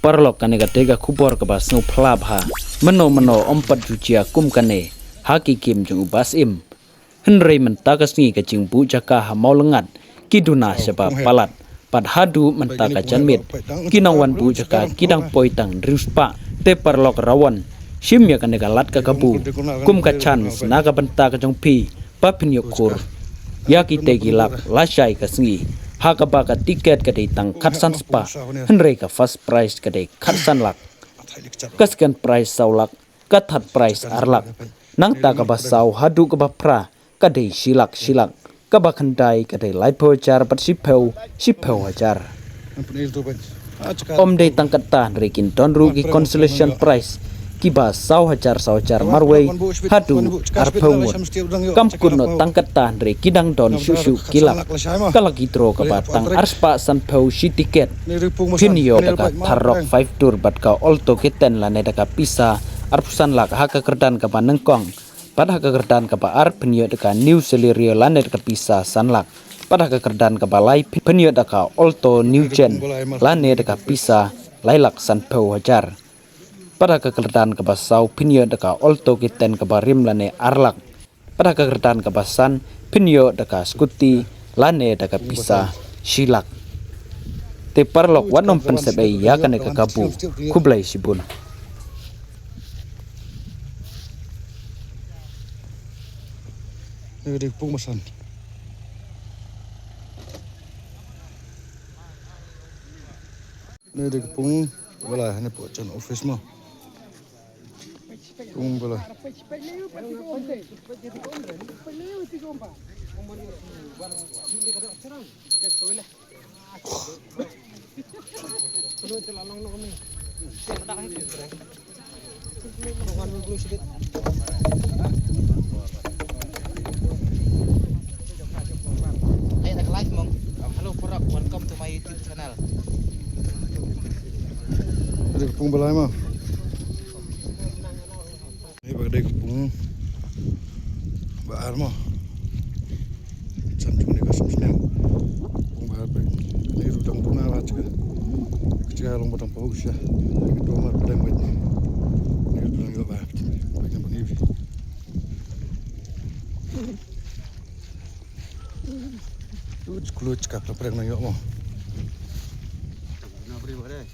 Parlok kane tega kubor ke bas nu plab ha meno ompat jucia kum kane haki kim jung ubas im henrei mentakas ni kacing bu jaka ha mau lengat kiduna sebab palat pad hadu mentaka janmit kinang wan bu jaka kidang poitang druspa te parlok rawan shimya kane lat ka kabu kum kacan naga benta ka jong pi papin yokur yaki tegilak lasai kasngi hakabaka tiket kadai tang katsan spa henrei ka first price kadai katsan lak kaskan price saulak kathat price arlak nang ta ka basau hadu ka bapra kadai silak ka bakhandai kadai laipo jar pat sipeu hajar om dei tang katan rekin ton rugi consolation prize kiba sau hajar marwei hadu arpaungut kampun no tangkatan re kidang don susu kilak kalaki tro ka batang arspa sanpau si tiket pinyo daka tharok 5 tur bat ka olto keten lane daka pisa arpusan lak haka kerdan ka panengkong pada haka kerdan ka pa ar pinyo daka new selirio lane daka pisa sanlak pada haka kerdan ka balai pinyo daka olto new gen lane daka pisa lailak sanpau hajar pada kekertaan kebasau pinyo deka olto kiten kebarim lane arlak pada kekertaan kebasan pinyo deka skuti lane deka pisa silak te parlok wanom pensebe ya kane kekabu kublai sibun Ini pung masan ini pung wala ini pocon office mah pung bola Hello Porak, welcome to my YouTube channel. ini pung bola mah ini bagdai pung baar mah santu ni kasam senang pung baar baik ini rutang tuna lah cakap long batang paus ya itu mar pada mai ini rutang juga baik baiknya begini tu kulut cakap lepas nak yuk mah Nak beri boleh.